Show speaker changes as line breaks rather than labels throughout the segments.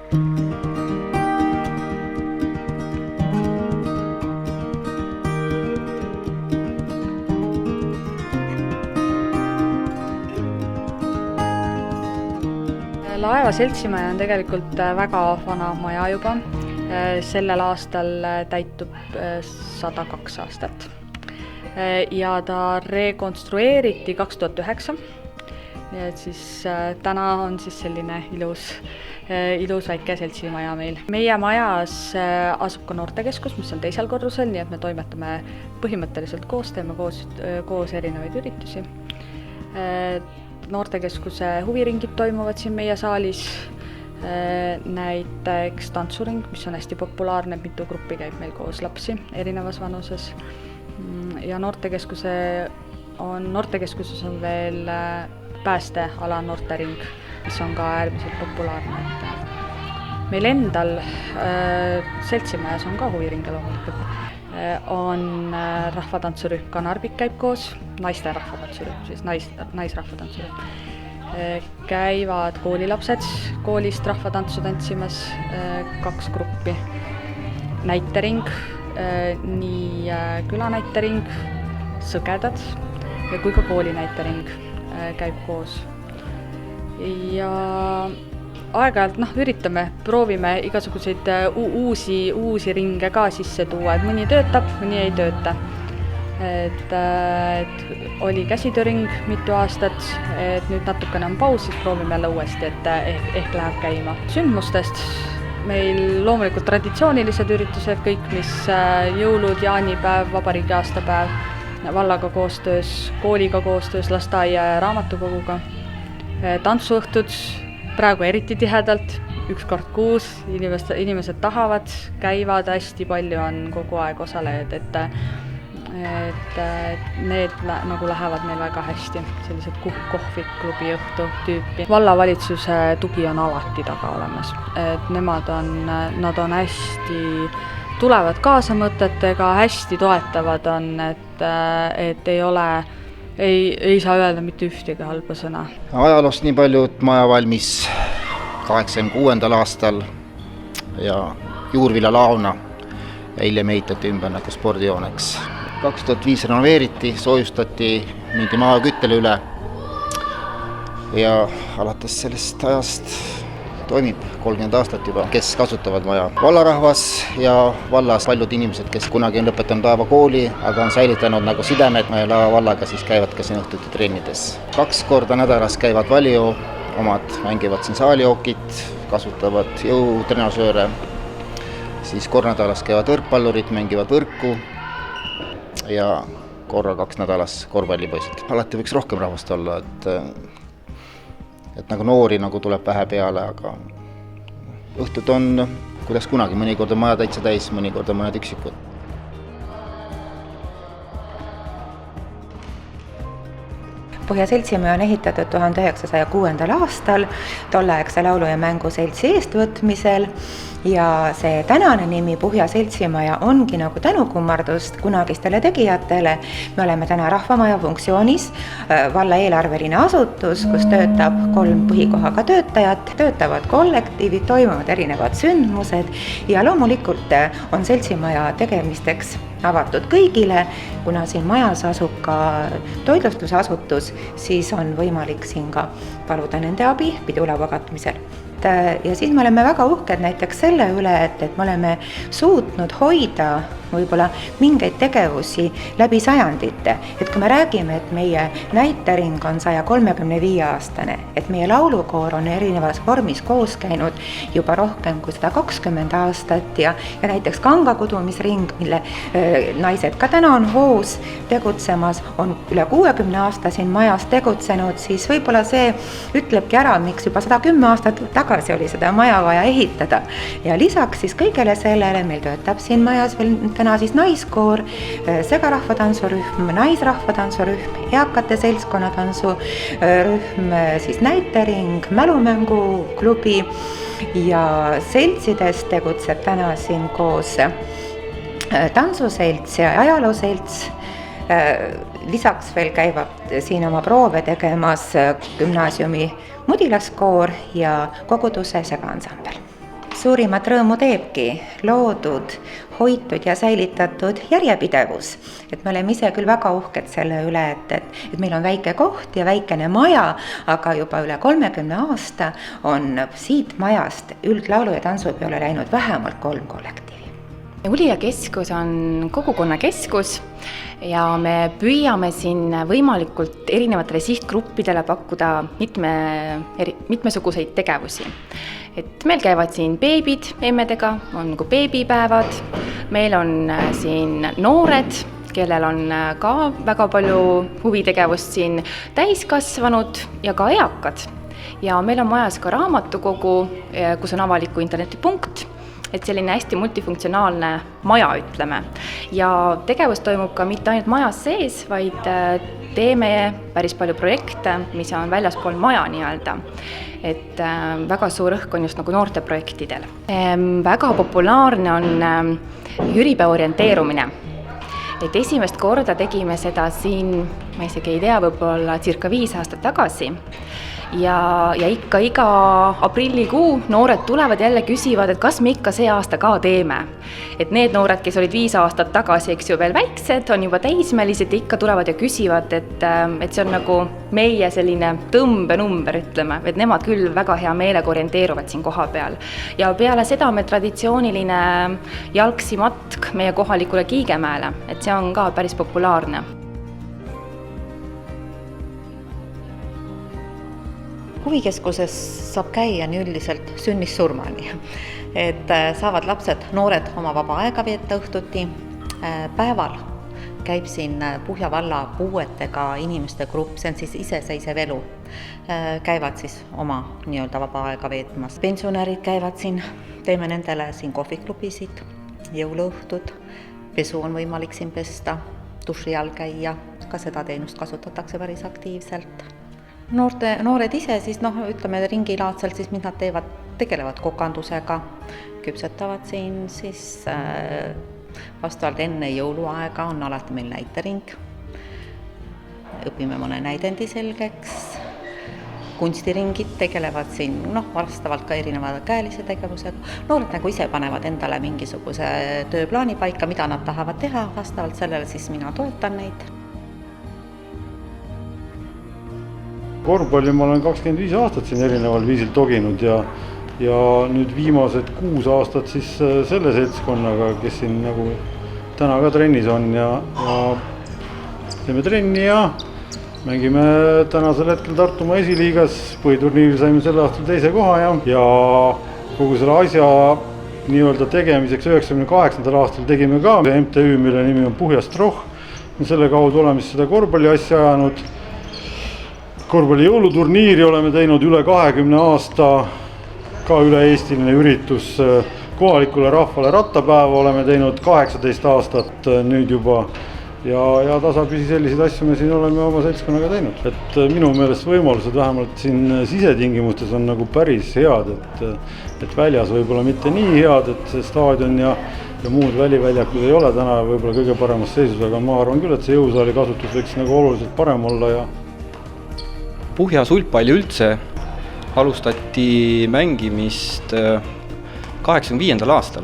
Laeva seltsimaja on tegelikult väga vana maja juba. Sellel aastal täitub 102 aastat. Ja ta rekonstrueeriti 2009. Nii et siis täna on siis selline ilus väike seltsimaja meil. Meie majas asub ka noortekeskus, mis on teisel korrusel, nii et me toimetame põhimõtteliselt koos, teeme koos erinevaid üritusi. Noortekeskuse huviringid toimuvad siin meie saalis, näiteks tantsuring, mis on hästi populaarne, mitu gruppi käib meil koos lapsi erinevas vanuses. Ja noortekeskuses on veel päästeala noortering, mis on ka äärmiselt populaarne. Meil endal seltsimajas on ka huviringe loomulikult. On rahvatantsurühm Kanarbik käib koos, naiste rahvatantsurühm, siis naisrahvatantsurühm. Käivad koolilapsed koolist rahvatantsu tantsimas, 2 gruppi. Näitering, nii külanäitering, sõgedad kui ka koolinäitering käib koos. Ja aeg-ajalt üritame, proovime igasuguseid uusi ringe ka sisse tuua, et mõni töötab, mõni ei tööta. Et oli käsitööring mitu aastat, et nüüd natukene on paus, siis proovime jälle uuesti, et ehk läheb käima. Sündmustest meil loomulikult traditsioonilised üritused, kõik mis jõulud, jaanipäev, vabariigi aastapäev, vallaga koostöös, kooliga koostöös, lasteaia ja raamatukoguga, tantsuõhtud, praegu eriti tihedalt, 1 kord kuus, inimesed tahavad, käivad, hästi palju on kogu aeg osalejaid, et need lähevad meil väga hästi, sellised kohviklubi õhtu tüüpi. Vallavalitsuse tugi on alati taga olemas, et nad on hästi, tulevad kaasa mõtetega, hästi toetavad on, et ei saa öelda mitte ühtegi halba sõna.
Ajaloost nii palju, et maja valmis 86. aastal ja juurviljalauna ja hiljem ehitati ümber nagu spordijooneks. 2005 renoveeriti, soojustati, mindi maaküttele üle ja alates sellest ajast toimib 30 aastat juba, kes kasutavad maja. Vallarahvas ja vallas paljud inimesed, kes kunagi on lõpetanud Laeva kooli, aga on säilitanud nagu sidemed Laeva vallaga, siis käivad ka siin õhtuti trennides. 2 korda nädalas käivad valio, omad mängivad siin saalijookit, kasutavad jõutrenasööre, siis kord nädalas käivad võrkpallurid, mängivad võrku ja korra 2 nädalas korvpallipoisid. Alati võiks rohkem rahvast olla, et nagu noori tuleb vähe peale, aga õhtud on kuidas kunagi, mõnikord on maja täitsa täis, mõnikord on mõned üksikud.
Põhja seltsimaja on ehitatud 1906. aastal tolleaegse laulu- ja mänguseltsi eestvõtmisel ja see tänane nimi Põhja seltsimaja ongi nagu tänukummardust kunagistele tegijatele. Me oleme täna rahvamaja funktsioonis, valla eelarveline asutus, kus töötab 3 põhikohaga töötajat, töötavad kollektiivid, toimuvad erinevad sündmused ja loomulikult on seltsimaja tegemisteks avatud kõigile, kuna siin majas asub ka toitlustusasutus, siis on võimalik siin ka paluda nende abi pidulaua katmisel. Ja siis me oleme väga uhked näiteks selle üle, et me oleme suutnud hoida võib-olla mingeid tegevusi läbi sajandite. Et kui me räägime, et meie näitering on 135-aastane, et meie laulukoor on erinevas vormis koos käinud juba rohkem kui 120 aastat ja näiteks kangakudumisring, mille naised ka täna on hoos tegutsemas, on üle 60 aasta siin majas tegutsenud, siis võib-olla see ütlebki ära, miks juba 110 aastat tagasi oli seda maja vaja ehitada. Ja lisaks siis kõigele sellele meil töötab siin majas veel täna siis naiskoor, segarahvatantsurühm, naisrahvatantsurühm, eakate seltskonnatantsurühm, siis näitering, mälumänguklubi ja seltsides tegutseb täna siin koos tantsuselts ja ajalooselts. Lisaks veel käivad siin oma proove tegemas gümnaasiumi mudilaskoor ja koguduse segaansambel. suurimat rõõmu teebki loodud, hoitud ja säilitatud järjepidevus. Et me oleme ise küll väga uhked selle üle, et meil on väike koht ja väikene maja, aga juba üle 30 aasta on siit majast üldlaulu- ja tantsupeole läinud vähemalt 3 kollektiivi.
Ulija keskus on kogukonnakeskus ja me püüame siin võimalikult erinevatele sihtgruppidele pakkuda mitmesuguseid tegevusi. Et meil käivad siin beebid emmedega, on nagu beebipäevad, meil on siin noored, kellel on ka väga palju huvitegevust siin, täiskasvanud ja ka eakad. Ja meil on majas ka raamatukogu, kus on avaliku internetipunkt, et selline hästi multifunktsionaalne maja, ütleme. Ja tegevus toimub ka mitte ainult majas sees, vaid teeme päris palju projekte, mis on väljaspool maja nii-öelda. Et väga suur õhk on just nagu noorteprojektidel. Väga populaarne on jüripäeva orienteerumine. Et esimest korda tegime seda siin, ma isegi ei tea, võib-olla circa 5 aastat tagasi. Ja ikka iga aprillikuu noored tulevad jälle küsivad, et kas me ikka see aasta ka teeme. Et need noored, kes olid 5 aastat tagasi, eks ju, veel väiksed, on juba täismelised ja ikka tulevad ja küsivad, et see on nagu meie selline tõmbenumber, ütleme, et nemad küll väga hea meelega orienteeruvad siin koha peal. Ja peale seda me traditsiooniline jalgsi matk meie kohalikule Kiigemäele, et see on ka päris populaarne.
Huvikeskuses saab käia nii üldiselt sünnist surmani, et saavad lapsed, noored oma vaba aega veeta õhtuti. Päeval käib siin Puhja valla puuetega inimeste grupp, see on siis iseseisev elu. Käivad siis oma nii-öelda vaba aega veetmas. Pensionärid käivad siin, teeme nendele siin kohviklubisid, jõuluõhtud, pesu on võimalik siin pesta, duši all käia, ka seda teenust kasutatakse päris aktiivselt. Noored ise siis, ütleme ringilaadselt, siis mis nad teevad, tegelevad kokandusega, küpsetavad siin siis vastavalt enne jõuluaega on alati meil näitering. Õpime mõne näidendi selgeks, kunstiringid tegelevad siin, vastavalt ka erineva käelise tegevusega. Noored nagu ise panevad endale mingisuguse tööplaani paika, mida nad tahavad teha, vastavalt sellele siis mina toetan neid.
Korvpalli ma olen 25 aastat siin erineval viisil toginud ja nüüd viimased 6 aastat siis selle seltskonnaga, kes siin nagu täna ka trennis on ja teeme trenni ja mängime tänasel hetkel Tartumaa esiliigas, põhiturniiril saime selle aastal 2. koha ja kogu selle asja nii-öelda tegemiseks 98. aastal tegime ka MTÜ, mille nimi on Puhja Stroh. Selle kaudu oleme seda korvpalli asja ajanud. Korvpalli jõuluturniiri oleme teinud üle 20 aasta, ka üle-eestiline üritus kohalikule rahvale rattapäeva oleme teinud 18 aastat nüüd juba ja tasapisi selliseid asju me siin oleme oma seltskonnaga teinud. Et minu meelest võimalused vähemalt siin sisetingimustes on nagu päris head, et väljas võib-olla mitte nii head, et see staadion ja muud väliväljakud ei ole täna võib-olla kõige paremas seisus, aga ma arvan küll, et see jõusaali kasutus võiks nagu oluliselt parem olla ja
Puhja sulgpalli üldse alustati mängimist 85. aastal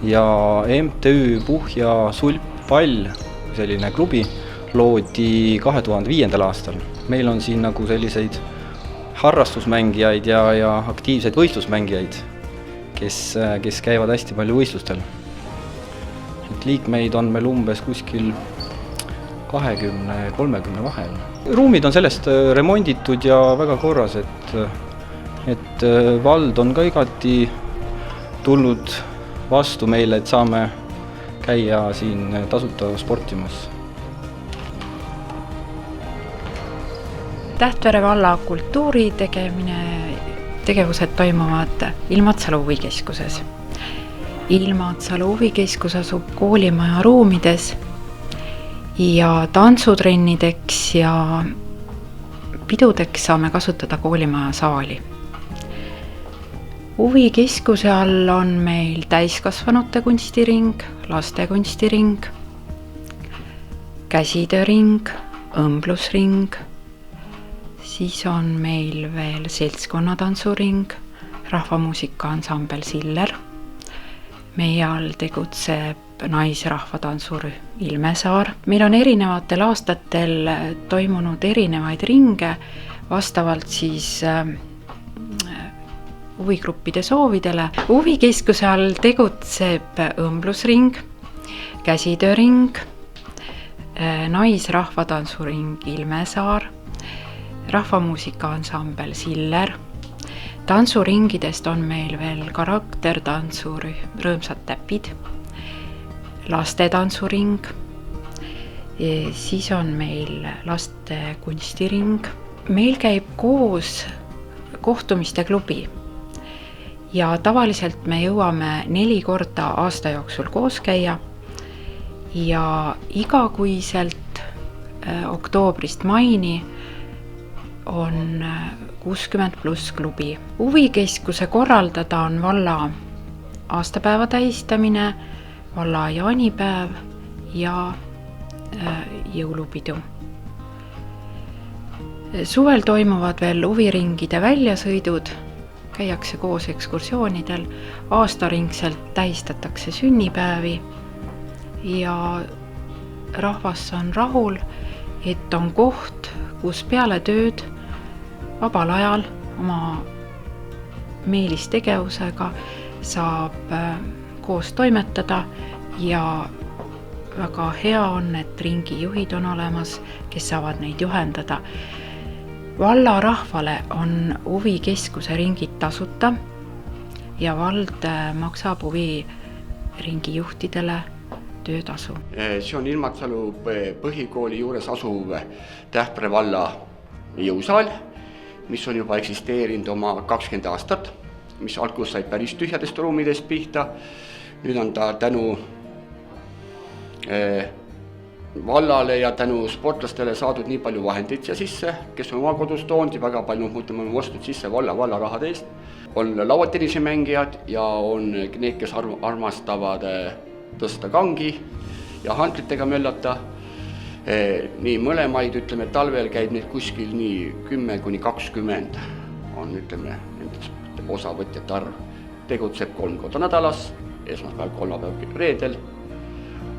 ja MTÜ Puhja sulgpall, selline klubi, loodi 2005. aastal. Meil on siin nagu selliseid harrastusmängijaid ja aktiivseid võistlusmängijaid, kes käivad hästi palju võistlustel. Et liikmeid on meil umbes kuskil 20-30 vahel. Ruumid on sellest remonditud ja väga korras, et vald on ka igati tulnud vastu meile, et saame käia siin tasuta sportimas.
Tähtvere valla kultuuri tegevused toimuvad Ilmatsalu huvikeskuses. Ilmatsalu huvikeskus asub koolimaja ruumides ja tantsutrennideks ja pidudeks saame kasutada koolimaja saali. Huvikeskuse all on meil täiskasvanute kunstiring, laste kunstiring, käsitööring, õmblusring, siis on meil veel seltskonnatantsuring, rahvamuusikaansambel Siller. Meie all tegutseb naisrahvatansurühm Ilmesaar. Meil on erinevatel aastatel toimunud erinevaid ringe, vastavalt siis huvigruppide soovidele. Huvikeskuse all tegutseb õmblusring, käsitööring, naisrahvatantsuring Ilmesaar, rahvamuusikaansambel Siller. Tantsuringidest on meil veel karaktertantsurühm Rõõmsad täpid, lastetantsuring, siis on meil laste kunstiring. Meil käib koos kohtumiste klubi ja tavaliselt me jõuame 4 korda aasta jooksul koos käia ja igakuiselt oktoobrist maini on 60+ klubi. Huvikeskuse korraldada on valla aastapäeva tähistamine, valla jaanipäev ja jõulupidu. Suvel toimuvad veel huviringide väljasõidud, käiakse koos ekskursioonidel, aastaringselt tähistatakse sünnipäevi ja rahvas on rahul, et on koht, kus peale tööd vabal ajal oma meelistegevusega saab koos toimetada ja väga hea on, et ringijuhid on olemas, kes saavad neid juhendada. Valla rahvale on huvikeskuse ringid tasuta ja vald maksab huviringijuhtidele töötasu.
See on Ilmatsalu põhikooli juures asuv Tähtvere valla jõusaal, mis on juba eksisteerinud oma 20 aastat, mis algus sai päris tühjadest ruumidest pihta. Nüüd on ta tänu vallale ja tänu sportlastele saadud nii palju vahendeid siia sisse, kes on oma kodus toonud ja väga palju on ostnud sisse valla rahade eest. On lauatenisemängijad ja on need, kes armastavad tõsta kangi ja hantlitega möllata. Nii mõlemaid, ütleme, talvel käib neid kuskil nii 10–20 on, ütleme, osavõtjate arv. Tegutseb 3 korda nädalas, esmaspäev, kolmapäev, reedel.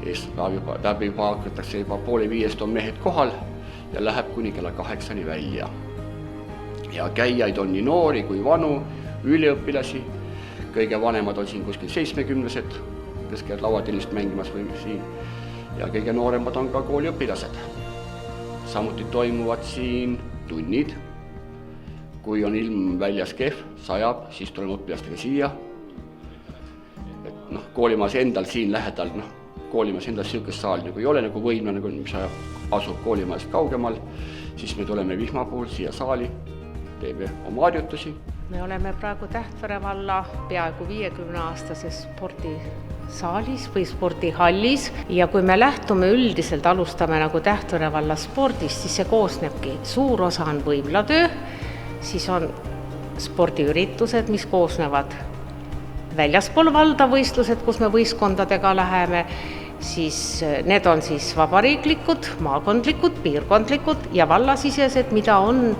Esmaspäev juba hakatakse juba 4:30 on mehed kohal ja läheb kuni kella 8 välja. Ja käijaid on nii noori kui vanu, üliõpilasi. Kõige vanemad on siin kuskil 70-sed, kes käivad lauatennist mängimas või siin. Ja kõige nooremad on ka kooliõpilased. Samuti toimuvad siin tunnid. Kui on ilm väljas kehv, sajab, siis tuleme õpilastega siia. Koolimaas endal siin lähedal, koolimaas endal siukest saali nagu ei ole, nagu Võimla, mis asub koolimaast kaugemal, siis me tuleme vihma puhul siia saali, teeme oma harjutusi.
Me oleme praegu Tähtvere valla peaaegu 50-aastases spordisaalis või spordihallis ja kui me lähtume üldiselt, alustame nagu Tähtvere valla spordist, siis see koosnebki. Suur osa on võimlatöö, siis on spordiüritused, mis koosnevad väljaspool valda võistlused, kus me võistkondadega läheme, siis need on siis vabariiklikud, maakondlikud, piirkondlikud ja vallasisesed, mida on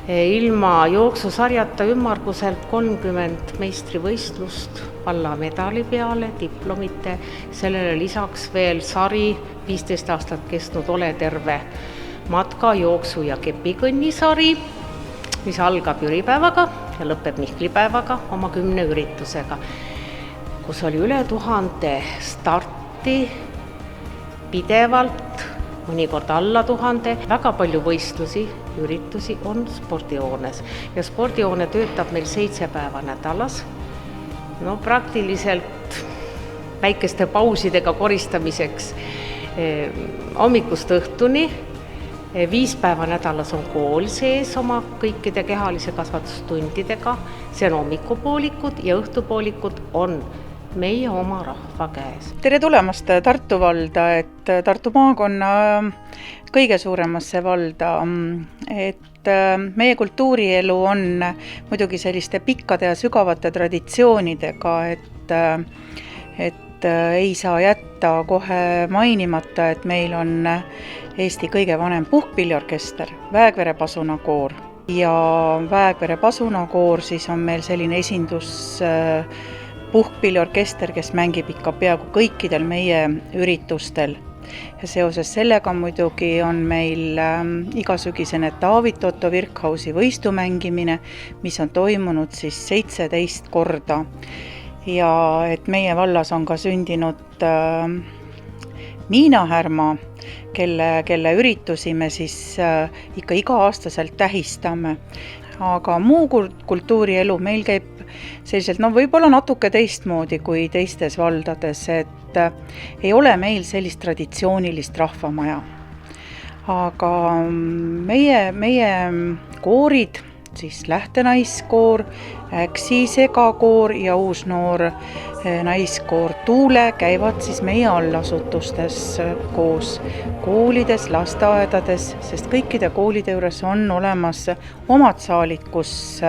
ilma jooksusarjata ümmarguselt 30 meistrivõistlust valla medali peale, diplomite, sellele lisaks veel sari 15 aastat kestnud Ole terve matka, jooksu ja kepikõnnisari, mis algab jüripäevaga ja lõpeb Mihklipäevaga oma 10 üritusega, kus oli üle 1000 starti pidevalt, mõnikord alla 1000, väga palju võistlusi, üritusi on spordihoones ja spordihoone töötab meil 7 päeva nädalas, praktiliselt väikeste pausidega koristamiseks hommikust õhtuni. 5 päeva nädalas on kool sees oma kõikide kehalise kasvatustundidega, see on hommikupoolikud ja õhtupoolikud on meie oma rahva käes.
Tere tulemast Tartu valda, et Tartu maakonna kõige suuremasse valda, et meie kultuurielu on muidugi selliste pikkade ja sügavate traditsioonidega, et ei saa jätta kohe mainimata, et meil on Eesti kõige vanem puhkpilliorkester, Väekvere pasunakoor, ja Väekvere pasunakoor, siis on meil selline esindus puhkpilliorkester, kes mängib ikka peaaegu kõikidel meie üritustel. Ja seoses sellega muidugi on meil igasügisene Taavit Otto Virkhausi võistu mängimine, mis on toimunud siis 17 korda. Ja et meie vallas on ka sündinud Niina Härma, kelle üritusi me siis ikka iga-aastaselt tähistame. Aga muu kultuurielu meil käib selliselt, võib-olla natuke teistmoodi kui teistes valdades, et ei ole meil sellist traditsioonilist rahvamaja. Aga meie koorid, siis Lähtenaiskoor, Äksi segakoor ja uusnoor naiskoor Tuule käivad siis meie allasutustes koos koolides, lasteaedades, sest kõikide koolide juures on olemas omad saalid, kus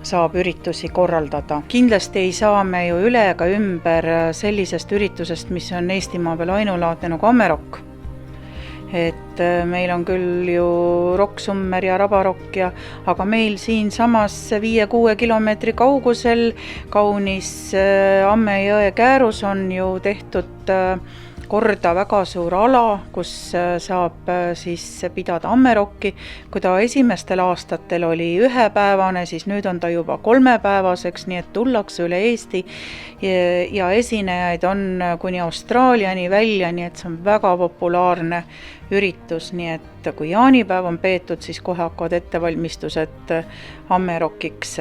saab üritusi korraldada. Kindlasti ei saa me ju üle ega ümber sellisest üritusest, mis on Eestimaa peal ainulaadne nagu Ammerokk. Et meil on küll ju Rock-Summer ja Rabarokk, aga meil siin samas 5-6 kilomeetri kaugusel kaunis Ammejõe käärus on ju tehtud korda väga suur ala, kus saab siis pidada Ammerokki. Kui ta esimestel aastatel oli 1-päevane, siis nüüd on ta juba 3-päevaseks, nii et tullakse üle Eesti ja esinejaid on kuni Austraaliani välja, nii et see on väga populaarne üritus, nii et kui jaanipäev on peetud, siis kohe hakkavad ettevalmistused Ammerokkiks.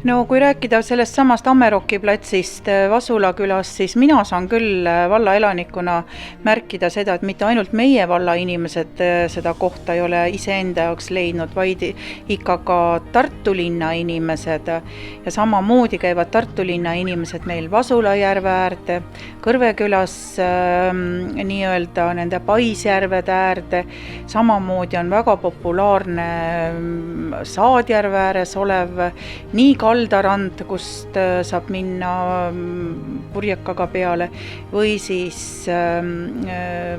No kui rääkida sellest samast Ammerokki platsist Vasula külas, siis mina saan küll valla elanikuna märkida seda, et mitte ainult meie valla inimesed seda kohta ei ole iseenda jaoks leidnud, vaid ikka ka Tartu linna inimesed. Ja samamoodi käivad Tartu linna inimesed meil Vasula järve äärde, Kõrve külas nii-öelda nende Paisjärvede äärde. Samamoodi on väga populaarne Saadjärve ääres olev nii kaldarand, kust saab minna purjekaga peale, või siis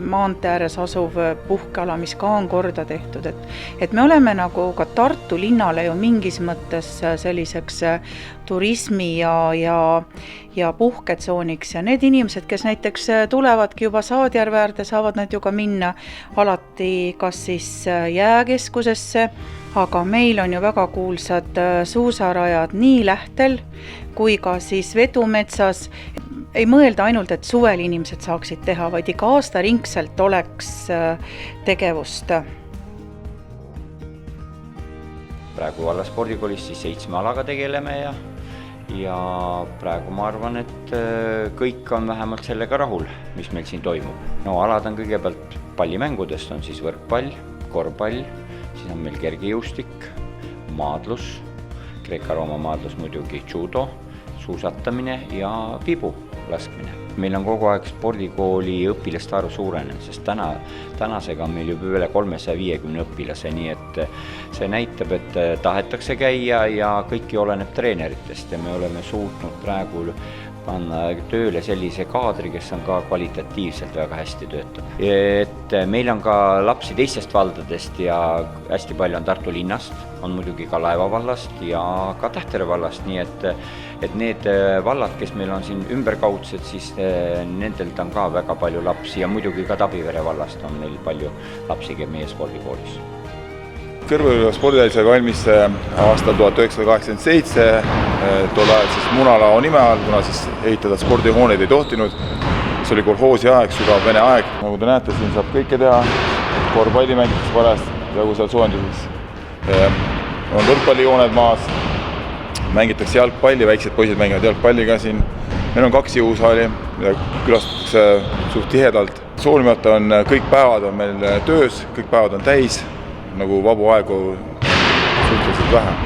maantee ääres asuv puhkeala, mis ka on korda tehtud. Et me oleme nagu ka Tartu linnale ju mingis mõttes selliseks turismi ja puhketsooniks, ja need inimesed, kes näiteks tulevadki juba Saadjärve äärde, saavad nad ju ka minna alati kas siis jääkeskusesse, aga meil on ju väga kuulsad suusarajad nii Lähtel kui ka siis Vedumetsas. Ei mõelda ainult, et suvel inimesed saaksid teha, vaid iga aastaringselt oleks tegevust.
Praegu valla spordikoolis siis 7 alaga tegeleme ja praegu ma arvan, et kõik on vähemalt sellega rahul, mis meil siin toimub. No alad on kõigepealt pallimängudest, on siis võrkpall, korvpall, siis on meil kergejõustik, maadlus, Kreeka-Rooma maadlus muidugi, judo, suusatamine ja vibu laskmine. Meil on kogu aeg spordikooli õpilaste arv suurenenud, sest tänasega on meil juba üle 350 õpilase, nii et see näitab, et tahetakse käia ja kõiki oleneb treeneritest ja me oleme suutnud praegu panna tööle sellise kaadri, kes on ka kvalitatiivselt väga hästi töötab. Et meil on ka lapsi teistest valdadest ja hästi palju on Tartu linnast, on muidugi ka Laeva vallast ja ka Tähtvere vallast, nii et need vallad, kes meil on siin ümberkaudsed, siis nendelt on ka väga palju lapsi ja muidugi ka Tabivere vallast on meil palju lapsi meie spordikoolis.
Kõrve spordihall sai valmis aastal 1987, tol ajal siis Munalao nime all, kuna siis ehitada spordihooneid ei tohtinud. See oli kolhoosi aeg, sügav vene aeg. Nagu te näete, siin saab kõike teha, korvpalli mängitakse parajast, nagu seal soojenduses. On võrkpallijooned maas, mängitakse jalgpalli, väiksed poisid mängivad jalgpalli ka siin. Meil on 2 jõusaali, mida külastatakse suht tihedalt. Soolimata on kõik päevad on meil töös, kõik päevad on täis, nagu vabu aegu suhteliselt vähe.